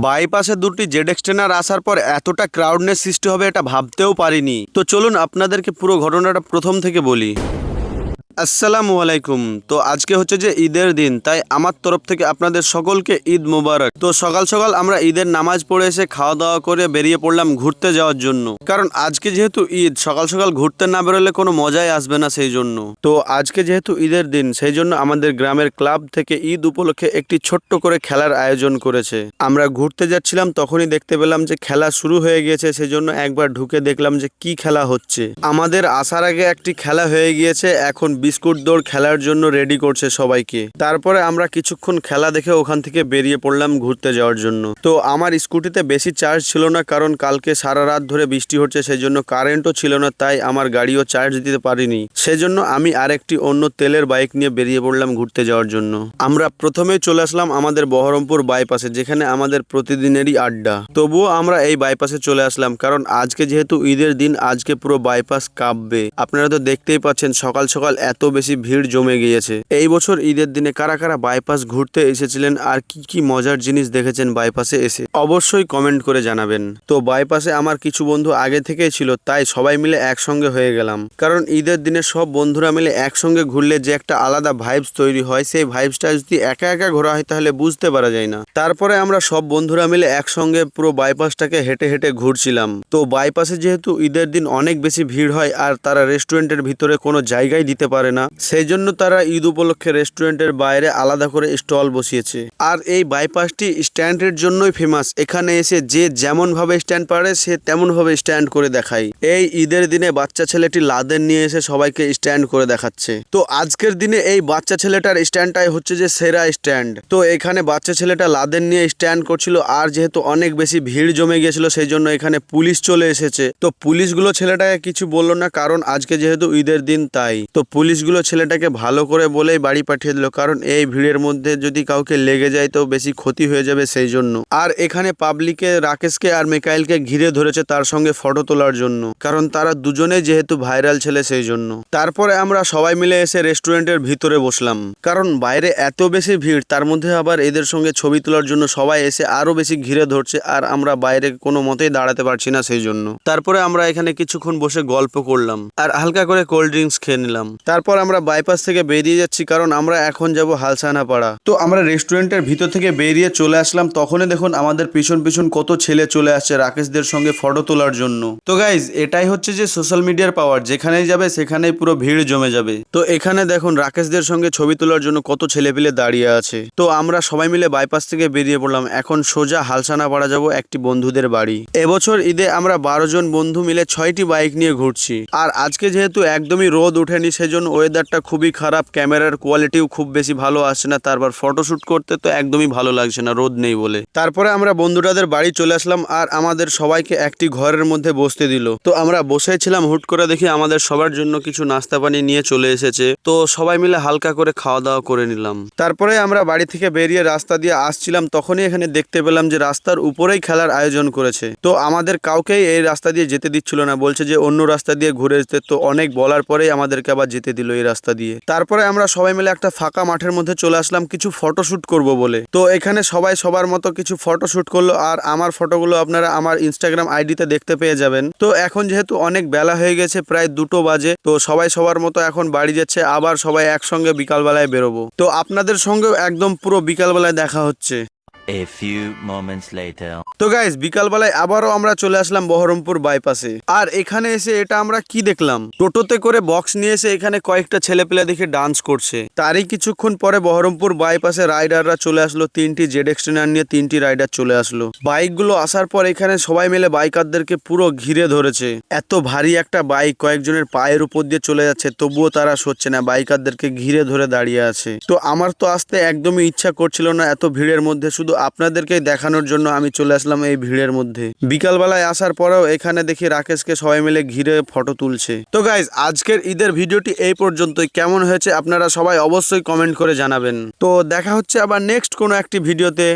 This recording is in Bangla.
বাইপাসে দুটি জেড এক্সটেনার আসার পর এতটা ক্রাউডনেস সৃষ্টি হবে এটা ভাবতেও পারিনি। তো চলুন আপনাদেরকে পুরো ঘটনাটা প্রথম থেকে বলি। আসসালামু আলাইকুম। তো আজকে হচ্ছে যে ঈদের দিন, তাই আমার তরফ থেকে আপনাদের সকলকে ঈদ মোবারক। তো সকাল সকাল আমরা ঈদের নামাজ পড়ে এসে খাওয়া দাওয়া করে বেরিয়ে পড়লাম ঘুরতে যাওয়ার জন্য, কারণ আজকে যেহেতু ঈদ, সকাল সকাল ঘুরতে না বেরোলে কোনো মজাই আসবে না, সেই জন্য। তো আজকে যেহেতু ঈদের দিন, সেই জন্য আমাদের গ্রামের ক্লাব থেকে ঈদ উপলক্ষে একটি ছোট্ট করে খেলার আয়োজন করেছে। আমরা ঘুরতে যাচ্ছিলাম, তখনই দেখতে পেলাম যে খেলা শুরু হয়ে গিয়েছে, সেই জন্য একবার ঢুকে দেখলাম যে কি খেলা হচ্ছে। আমাদের আসার আগে একটি খেলা হয়ে গিয়েছে, এখন বিস্কুট দৌড় খেলার জন্য রেডি করছে সবাইকে। তারপরে আমরা কিছুক্ষণ খেলা দেখে ওখান থেকে বেরিয়ে পড়লাম ঘুরতে যাওয়ার জন্য। তো আমার স্কুটিতে বেশি চার্জ ছিল না, কারণ কালকে সারা রাত ধরে বৃষ্টি হচ্ছে, সেই জন্য কারেন্টও ছিল না, তাই আমার গাড়িও চার্জ দিতে পারিনি। সেজন্য আমি আরেকটি অন্য তেলের বাইক নিয়ে বেরিয়ে পড়লাম ঘুরতে যাওয়ার জন্য। আমরা প্রথমেই চলে আসলাম আমাদের বহরমপুর বাইপাসে, যেখানে আমাদের প্রতিদিনেরই আড্ডা। তবুও আমরা এই বাইপাসে চলে আসলাম, কারণ আজকে যেহেতু ঈদের দিন, আজকে পুরো বাইপাস কাঁপবে। আপনারা তো দেখতেই পাচ্ছেন সকাল সকাল এত বেশি ভিড় জমে গিয়েছে। এই বছর ঈদের দিনে কারা কারা বাইপাস ঘুরতে এসেছিলেন আর কি কি মজার জিনিস দেখেছেন বাইপাসে এসে, অবশ্যই কমেন্ট করে জানাবেন। তো বাইপাসে আমার কিছু বন্ধু আগে থেকেই ছিল, তাই সবাই মিলে একসঙ্গে হয়ে গেলাম, কারণ ঈদের দিনে সব বন্ধুরা মিলে একসঙ্গে ঘুরলে যে একটা আলাদা ভাইবস তৈরি হয়, সেই ভাইবসটা যদি একা একা ঘোরা হয় তাহলে বুঝতে পারা যায় না। তারপরে আমরা সব বন্ধুরা মিলে একসঙ্গে পুরো বাইপাসটাকে হেঁটে হেঁটে ঘুরছিলাম। তো বাইপাসে যেহেতু ঈদের দিন অনেক বেশি ভিড় হয়, আর তারা রেস্টুরেন্টের ভিতরে কোনো জায়গায় দিতে পারে না, সেই জন্য তারা ঈদ উপলক্ষে রেস্টুরেন্টের বাইরে আলাদা করে স্টল বসিয়েছে। আর এই বাইপাসটি স্ট্যান্ডের জন্যই ফেমাস। এখানে এসে যে যেমন ভাবে স্ট্যান্ড পারে সে তেমন ভাবে স্ট্যান্ড করে দেখায়। এই ঈদের দিনে বাচ্চা ছেলেটি লাদেন নিয়ে এসে সবাইকে স্ট্যান্ড করে দেখাচ্ছে। তো আজকের দিনে এই বাচ্চা ছেলেটার স্ট্যান্ডটাই হচ্ছে যে সেরা স্ট্যান্ড। তো এখানে বাচ্চা ছেলেটা লাদেন নিয়ে স্ট্যান্ড করছিল, আর যেহেতু অনেক বেশি ভিড় জমে গিয়েছিল, সেই জন্য এখানে পুলিশ চলে এসেছে। তো পুলিশগুলো ছেলেটাকে কিছু বললো না, কারণ আজকে যেহেতু ঈদের দিন তাই। তো পুলিশগুলো ছেলেটাকে ভালো করে বলেই বাড়ি পাঠিয়ে দিল, কারণ এই ভিড়ের মধ্যে যদি কাউকে লেগে যায় তো বেশি ক্ষতি হয়ে যাবে, সেই জন্য। আর এখানে পাবলিকে রাকেশকে আর মিকাইলকে ঘিরে ধরেছে তার সঙ্গে ফটো তোলার জন্য, কারণ তারা দুজনেই যেহেতু ভাইরাল ছেলে, সেই জন্য। তারপরে আমরা সবাই মিলে এসে রেস্টুরেন্টের ভিতরে বসলাম, কারণ বাইরে এত বেশি ভিড়, তার মধ্যে আবার এদের সঙ্গে ছবি তোলার জন্য সবাই এসে আরো বেশি ঘিরে ধরছে, আর আমরা বাইরে কোনো মতেই দাঁড়াতে পারছি না, সেই জন্য। তারপরে আমরা এখানে কিছুক্ষণ বসে গল্প করলাম আর হালকা করে কোল্ড ড্রিঙ্কস খেয়ে নিলাম। তারপর আমরা বাইপাস থেকে বেরিয়ে যাচ্ছি, কারণ আমরা এখন যাব হালসানা পাড়া। তো আমরা রেস্টুরেন্টের ভিতর থেকে বেরিয়ে চলে আসলাম, তখনই দেখুন আমাদের পিছন পিছন কত ছেলে চলে আসছে রাকেশদের সঙ্গে ফটো তোলার জন্য। তো গাইজ, এটাই হচ্ছে যে সোশ্যাল মিডিয়ার পাওয়ার, যেখানেই যাবে সেখানেই পুরো ভিড় জমে যাবে। তো এখানে দেখুন রাকেশদের সঙ্গে ছবি তোলার জন্য কত ছেলেপিলে দাঁড়িয়ে আছে। তো আমরা সবাই মিলে বাইপাস থেকে বেরিয়ে পড়লাম, এখন সোজা হালসানা পাড়া যাব একটি বন্ধুদের বাড়ি। এবছর ঈদে আমরা 12 জন বন্ধু মিলে 6টি বাইক নিয়ে ঘুরছি। আর আজকে যেহেতু একদমই রোদ ওঠেনি, সেজন্য ওয়েদারটা খুবই খারাপ, ক্যামেরার কোয়ালিটিও খুব বেশি ভালো আসছে না, তারপর ফটোশুট করতে তো একদমই ভালো লাগছে না রোদ নেই বলে। তারপরে আমরা বন্ধুটাদের বাড়ি চলে আসলাম, আর আমাদের সবাইকে একটি ঘরের মধ্যে বসতে দিল। তো আমরা বসেছিলাম, হুট করে দেখি আমাদের সবার জন্য কিছু নাস্তা পানি নিয়ে চলে এসেছে। তো সবাই মিলে হালকা করে খাওয়া দাওয়া করে নিলাম। তারপরে আমরা বাড়ি থেকে বেরিয়ে রাস্তা দিয়ে আসছিলাম, তখনই এখানে দেখতে পেলাম যে রাস্তার উপরেই খেলার আয়োজন করেছে। তো আমাদের কাউকেই এই রাস্তা দিয়ে যেতে দিচ্ছিল না, বলছে যে অন্য রাস্তা দিয়ে ঘুরে যেতে। তো অনেক বলার পরেই আমাদেরকে আবার যেতে দিল এই রাস্তা দিয়ে। তারপরে আমরা সবাই মিলে একটা ফাঁকা মাঠের মধ্যে চলে আসলাম কিছু ফটোশুট করব বলে। তো এখানে সবাই সবার মতো কিছু ফটোশুট করলো, আর আমার ফটোগুলো আপনারা আমার ইনস্টাগ্রাম আইডিতে দেখতে পেয়ে যাবেন। তো এখন যেহেতু অনেক বেলা হয়ে গেছে, প্রায় 2টো বাজে, তো সবাই সবার মতো এখন বাড়ি যাচ্ছে, আবার সবাই একসঙ্গে বিকালবেলায় বেরোবো। তো আপনাদের সঙ্গেও একদম পুরো বিকালবেলায় দেখা হচ্ছে। A few moments later. তো গাইস, বিকালবেলায় আবারও আমরা চলে আসলাম বহরমপুর বাইপাসে। আর এখানে এসে এটা আমরা কি দেখলাম, টোটোতে করে বক্স নিয়ে এসে এখানে কয়েকটা ছেলেপেলে দেখে ডান্স করছে। তারই কিছুক্ষণ পরে বহরমপুর বাইপাসে রাইডাররা চলে আসলো, 3টি জেড এক্সটেনার নিয়ে 3টি রাইডার চলে আসলো। বাইকগুলো আসার পর এখানে সবাই মিলে বাইকারদেরকে পুরো ঘিরে ধরেছে। এত ভারী একটা বাইক কয়েকজনের পায়ের উপর দিয়ে চলে যাচ্ছে, তবুও তারা সরছে না, বাইকারদেরকে ঘিরে ধরে দাঁড়িয়ে আছে। তো আমার তো আসতে একদমই ইচ্ছা করছিল না এত ভিড়ের মধ্যে, শুধু আপনাদেরকে দেখানোর জন্য আমি চলে আসলাম এই ভিড়ের মধ্যে। বিকালবেলায় আসার পরেও এখানে দেখি রাকেশকে সবাই মিলে ঘিরে ফটো তুলছে। তো গাইজ, আজকের ঈদের ভিডিওটি এই পর্যন্তই। কেমন হয়েছে আপনারা সবাই অবশ্যই কমেন্ট করে জানাবেন। তো দেখা হচ্ছে আবার নেক্সট কোনো একটি ভিডিওতে।